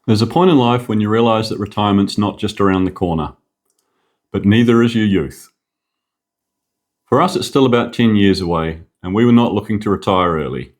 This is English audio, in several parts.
There's a point in life when you realize that retirement's not just around the corner, but neither is your youth. For us, it's still about 10 years away, and we were not looking to retire early.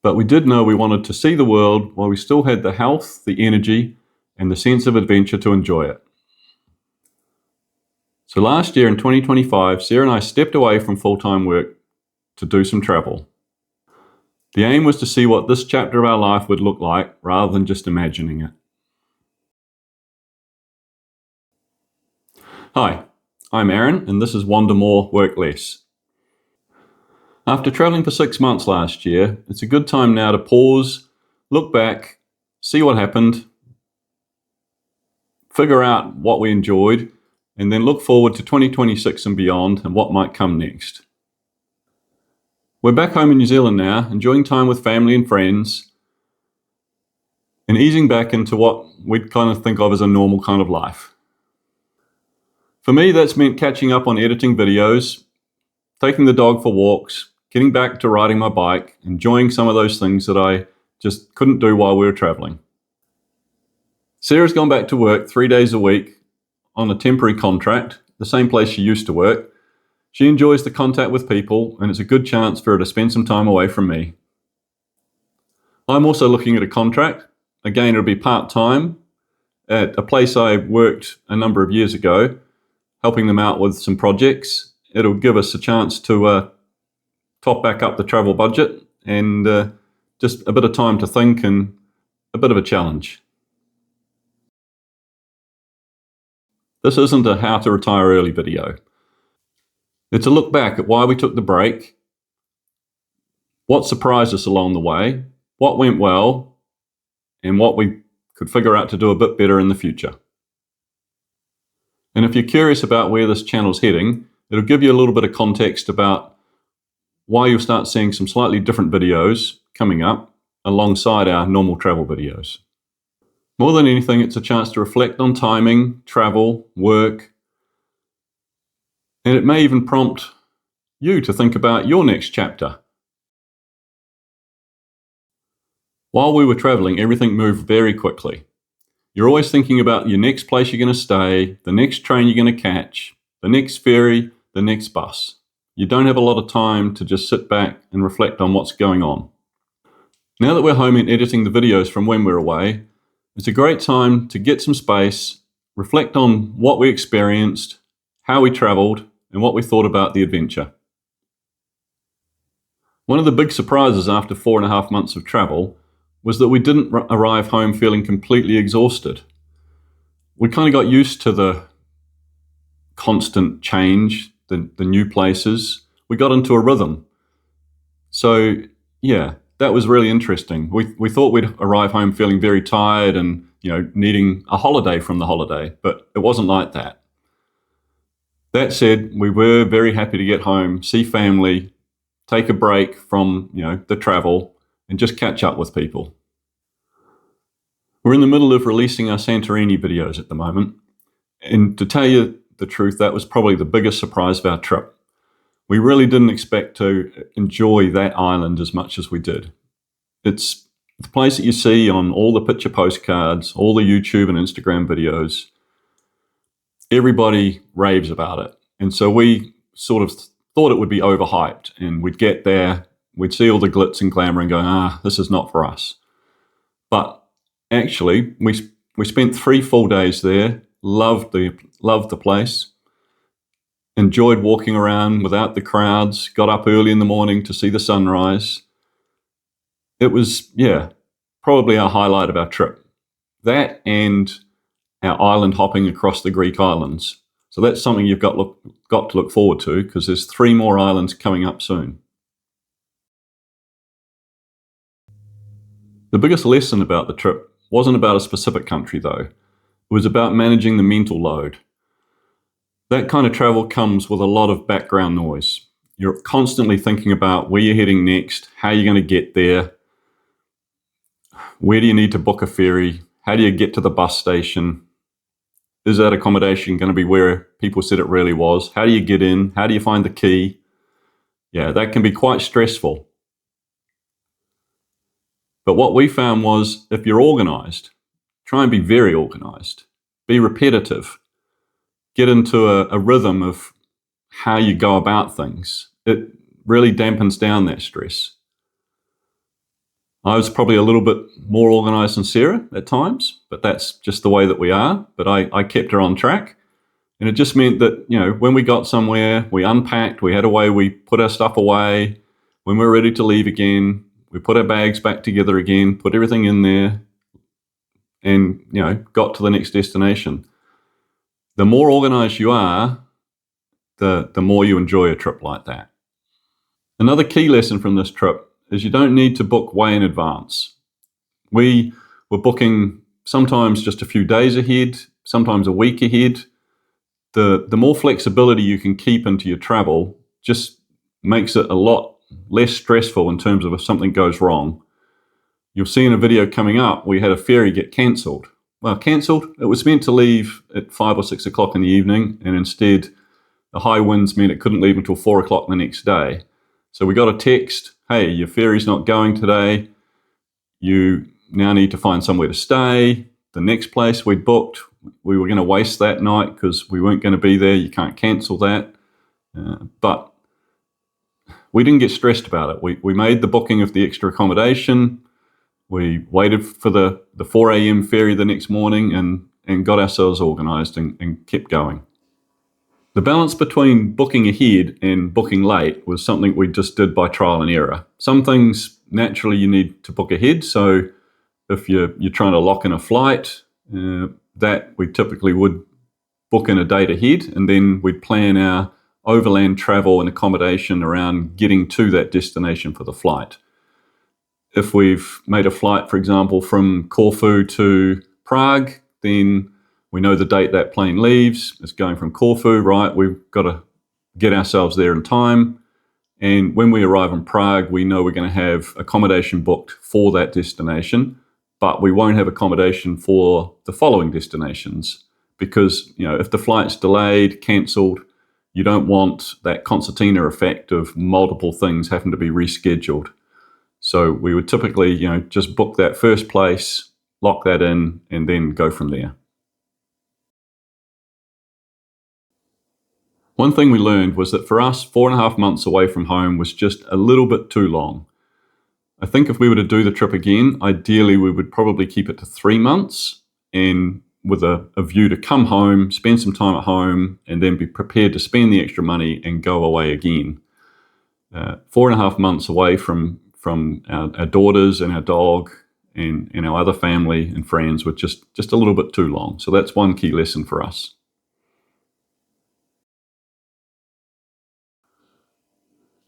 But we did know we wanted to see the world while we still had the health, the energy, and the sense of adventure to enjoy it. So last year in 2025, Sarah and I stepped away from full-time work to do some travel. The aim was to see what this chapter of our life would look like rather than just imagining it. Hi, I'm Aaron, and this is Wander More, Work Less. After travelling for 6 months last year, it's a good time now to pause, look back, see what happened, figure out what we enjoyed, and then look forward to 2026 and beyond and what might come next. We're back home in New Zealand now, enjoying time with family and friends, and easing back into what we'd kind of think of as a normal kind of life. For me, that's meant catching up on editing videos, taking the dog for walks, getting back to riding my bike, enjoying some of those things that I just couldn't do while we were traveling. Sarah's gone back to work 3 days a week on a temporary contract, the same place she used to work. She enjoys the contact with people, and it's a good chance for her to spend some time away from me. I'm also looking at a contract. Again, it'll be part-time at a place I worked a number of years ago, helping them out with some projects. It'll give us a chance to top back up the travel budget and just a bit of time to think and a bit of a challenge. This isn't a how to retire early video. It's a look back at why we took the break, what surprised us along the way, what went well, and what we could figure out to do a bit better in the future. And if you're curious about where this channel's heading, it'll give you a little bit of context about why you'll start seeing some slightly different videos coming up alongside our normal travel videos. More than anything, it's a chance to reflect on timing, travel, work, and it may even prompt you to think about your next chapter. While we were traveling, everything moved very quickly. You're always thinking about your next place you're going to stay, the next train you're going to catch, the next ferry, the next bus. You don't have a lot of time to just sit back and reflect on what's going on. Now that we're home and editing the videos from when we're away, it's a great time to get some space, reflect on what we experienced, how we traveled, and what we thought about the adventure. One of the big surprises after 4.5 months of travel was that we didn't arrive home feeling completely exhausted. We kind of got used to the constant change, the new places. We got into a rhythm. So yeah, that was really interesting. We thought we'd arrive home feeling very tired and needing a holiday from the holiday, but it wasn't like that. That said, we were very happy to get home, see family, take a break from the travel, and just catch up with people. We're in the middle of releasing our Santorini videos at the moment, and to tell you the truth, that was probably the biggest surprise of our trip. We really didn't expect to enjoy that island as much as we did. It's the place that you see on all the picture postcards, all the YouTube and Instagram videos. Everybody raves about it. And so we sort of thought it would be overhyped, and we'd get there, we'd see all the glitz and glamour and go, this is not for us. But actually, we spent 3 full days there, loved the place, enjoyed walking around without the crowds, got up early in the morning to see the sunrise. It was, probably our highlight of our trip. That and our island hopping across the Greek islands. So that's something you've got to look forward to, because there's 3 more islands coming up soon. The biggest lesson about the trip wasn't about a specific country though. It was about managing the mental load. That kind of travel comes with a lot of background noise. You're constantly thinking about where you're heading next, how you're going to get there, where do you need to book a ferry, how do you get to the bus station, is that accommodation going to be where people said it really was, how do you get in, how do you find the key? Yeah, that can be quite stressful. But what we found was if you're organised, try and be very organised, be repetitive, get into a rhythm of how you go about things. It really dampens down that stress. I was probably a little bit more organised than Sarah at times, but that's just the way that we are. But I kept her on track. And it just meant that, when we got somewhere, we unpacked, we had a way, we put our stuff away. When we were ready to leave again, we put our bags back together again, put everything in there, and, got to the next destination. The more organised you are, the more you enjoy a trip like that. Another key lesson from this trip is you don't need to book way in advance. We were booking sometimes just a few days ahead, sometimes a week ahead. The more flexibility you can keep into your travel just makes it a lot less stressful in terms of if something goes wrong. You'll see in a video coming up, we had a ferry get cancelled. Well, cancelled, it was meant to leave at 5 or 6 o'clock in the evening, and instead the high winds meant it couldn't leave until 4 o'clock the next day. So we got a text, hey, your ferry's not going today. You now need to find somewhere to stay. The next place we'd booked, we were going to waste that night because we weren't going to be there. You can't cancel that. But we didn't get stressed about it. We made the booking of the extra accommodation. We waited for the 4 a.m. ferry the next morning and got ourselves organised and kept going. The balance between booking ahead and booking late was something we just did by trial and error. Some things, naturally, you need to book ahead. So if you're trying to lock in a flight, that we typically would book in a date ahead, and then we'd plan our overland travel and accommodation around getting to that destination for the flight. If we've made a flight, for example, from Corfu to Prague, then we know the date that plane leaves. It's going from Corfu, right? We've got to get ourselves there in time. And when we arrive in Prague, we know we're going to have accommodation booked for that destination, but we won't have accommodation for the following destinations because, if the flight's delayed, cancelled, you don't want that concertina effect of multiple things having to be rescheduled. So we would typically, just book that first place, lock that in, and then go from there. One thing we learned was that for us, 4.5 months away from home was just a little bit too long. I think if we were to do the trip again, ideally we would probably keep it to 3 months and with a view to come home, spend some time at home, and then be prepared to spend the extra money and go away again. 4.5 months away from our daughters and our dog and our other family and friends were just a little bit too long. So that's one key lesson for us.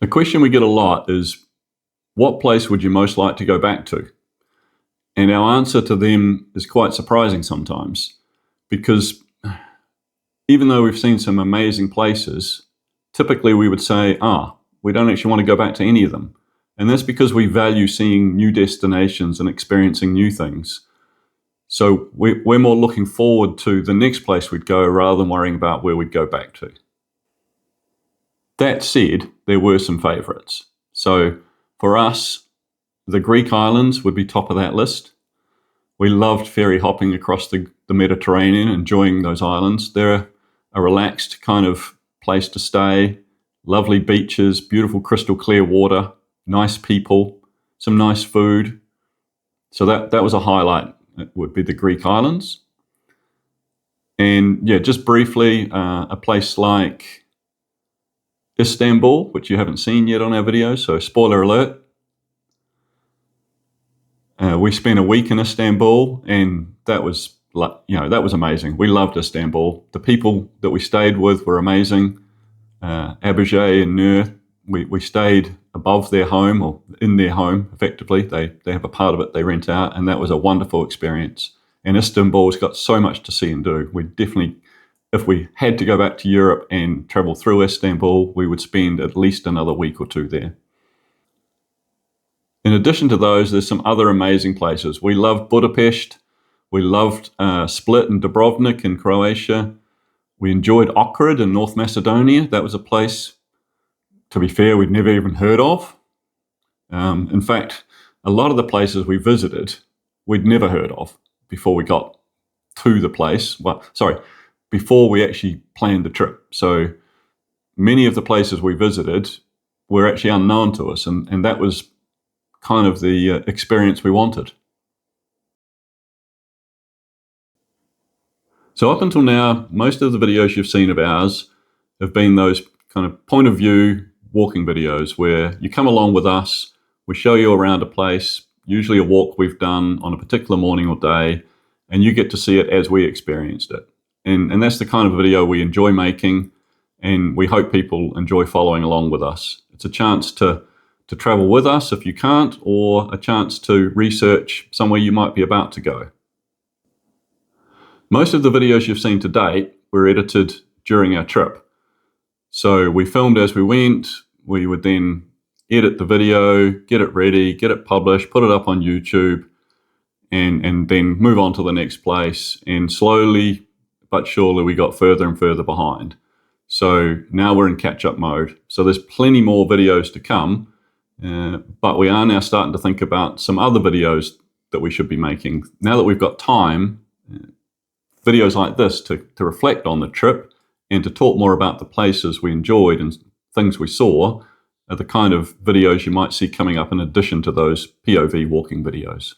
The question we get a lot is, what place would you most like to go back to? And our answer to them is quite surprising sometimes, because even though we've seen some amazing places, typically we would say, we don't actually want to go back to any of them. And that's because we value seeing new destinations and experiencing new things. So we're more looking forward to the next place we'd go rather than worrying about where we'd go back to. That said, there were some favourites. So for us, the Greek islands would be top of that list. We loved ferry hopping across the Mediterranean, enjoying those islands. They're a relaxed kind of place to stay, lovely beaches, beautiful crystal clear water, nice people, some nice food. So that was a highlight. It would be the Greek islands. And just briefly, a place like Istanbul, which you haven't seen yet on our video, so spoiler alert. We spent a week in Istanbul, and that was amazing. We loved Istanbul. The people that we stayed with were amazing. Abuja and Nur, we stayed above their home or in their home, effectively. They have a part of it they rent out, and that was a wonderful experience. And Istanbul's got so much to see and do. We definitely, if we had to go back to Europe and travel through Istanbul, we would spend at least another week or two there. In addition to those, there's some other amazing places. We loved Budapest. We loved Split and Dubrovnik in Croatia. We enjoyed Ohrid in North Macedonia. That was a place, to be fair, we'd never even heard of. In fact, a lot of the places we visited, we'd never heard of before we got to the place. Before we actually planned the trip. So many of the places we visited were actually unknown to us, and that was kind of the experience we wanted. So up until now, most of the videos you've seen of ours have been those kind of point of view walking videos where you come along with us, we show you around a place, usually a walk we've done on a particular morning or day, and you get to see it as we experienced it. And that's the kind of video we enjoy making, and we hope people enjoy following along with us. It's a chance to travel with us if you can't, or a chance to research somewhere you might be about to go. Most of the videos you've seen to date were edited during our trip. So we filmed as we went. We would then edit the video, get it ready, get it published, put it up on YouTube, and then move on to the next place. And slowly but surely we got further and further behind. So now we're in catch-up mode. So there's plenty more videos to come, but we are now starting to think about some other videos that we should be making. Now that we've got time, videos like this to reflect on the trip and to talk more about the places we enjoyed and things we saw are the kind of videos you might see coming up in addition to those POV walking videos.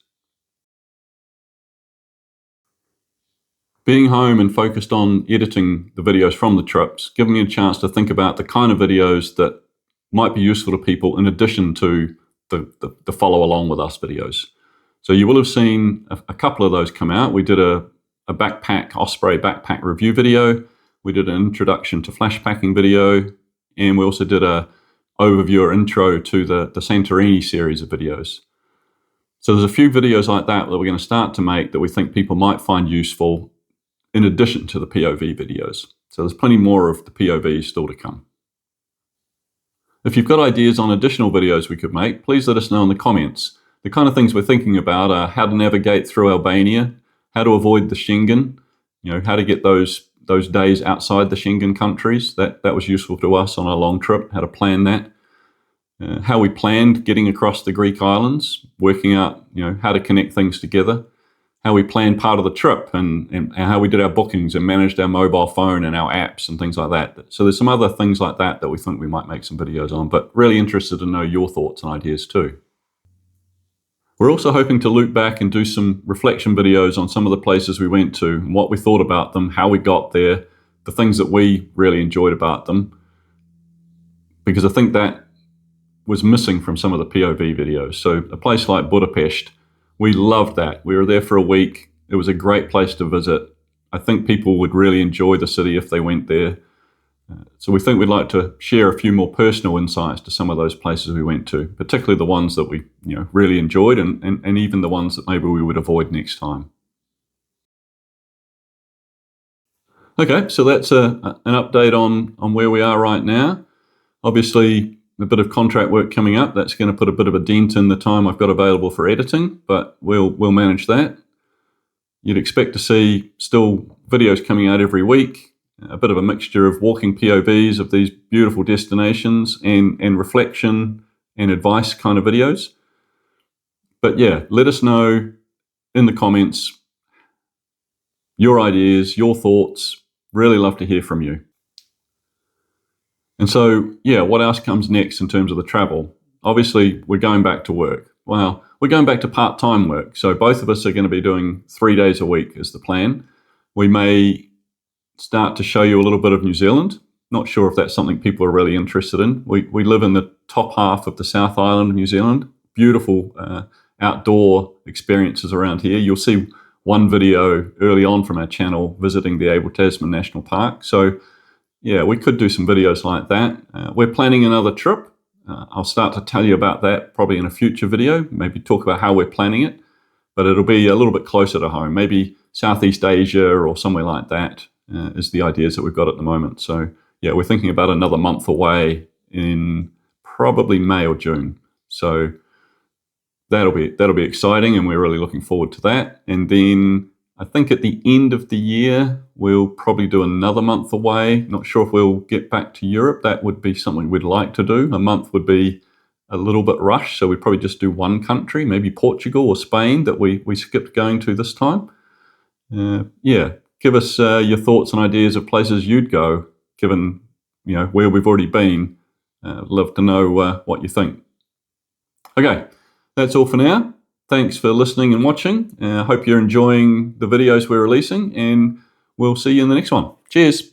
Being home and focused on editing the videos from the trips, giving me a chance to think about the kind of videos that might be useful to people in addition to the follow along with us videos. So you will have seen a couple of those come out. We did a Osprey backpack review video. We did an introduction to flashpacking video, and we also did a overview or intro to the Santorini series of videos. So there's a few videos like that we're going to start to make that we think people might find useful in addition to the POV videos. So there's plenty more of the POVs still to come. If you've got ideas on additional videos we could make, please let us know in the comments. The kind of things we're thinking about are how to navigate through Albania, how to avoid the Schengen, how to get those days outside the Schengen countries. That was useful to us on our long trip, how to plan that. How we planned getting across the Greek islands, working out how to connect things together. How we planned part of the trip and how we did our bookings and managed our mobile phone and our apps and things like that. So there's some other things like that we think we might make some videos on, but really interested to know your thoughts and ideas too. We're also hoping to loop back and do some reflection videos on some of the places we went to and what we thought about them, how we got there, the things that we really enjoyed about them, because I think that was missing from some of the POV videos. So a place like Budapest, we loved that. We were there for a week. It was a great place to visit. I think people would really enjoy the city if they went there. So we think we'd like to share a few more personal insights to some of those places we went to, particularly the ones that we really enjoyed and even the ones that maybe we would avoid next time. Okay, so that's an update on where we are right now. Obviously, a bit of contract work coming up. That's going to put a bit of a dent in the time I've got available for editing, but we'll manage that. You'd expect to see still videos coming out every week, a bit of a mixture of walking POVs of these beautiful destinations and reflection and advice kind of videos. But yeah, let us know in the comments your ideas, your thoughts. Really love to hear from you. And so, yeah, what else comes next in terms of the travel? Obviously, we're going back to work. Well, we're going back to part-time work. So both of us are going to be doing 3 days a week is the plan. We may start to show you a little bit of New Zealand. Not sure if that's something people are really interested in. We live in the top half of the South Island of New Zealand. Beautiful outdoor experiences around here. You'll see one video early on from our channel visiting the Abel Tasman National Park. So yeah, we could do some videos like that. We're planning another trip. I'll start to tell you about that probably in a future video, maybe talk about how we're planning it, but it'll be a little bit closer to home, maybe Southeast Asia or somewhere like that is the ideas that we've got at the moment. So yeah, we're thinking about another month away in probably May or June. So that'll be exciting, and we're really looking forward to that. And then I think at the end of the year, we'll probably do another month away. Not sure if we'll get back to Europe. That would be something we'd like to do. A month would be a little bit rushed, so we'd probably just do one country, maybe Portugal or Spain, that we skipped going to this time. Give us your thoughts and ideas of places you'd go, given where we've already been. Love to know what you think. Okay, that's all for now. Thanks for listening and watching. I hope you're enjoying the videos we're releasing, and we'll see you in the next one. Cheers.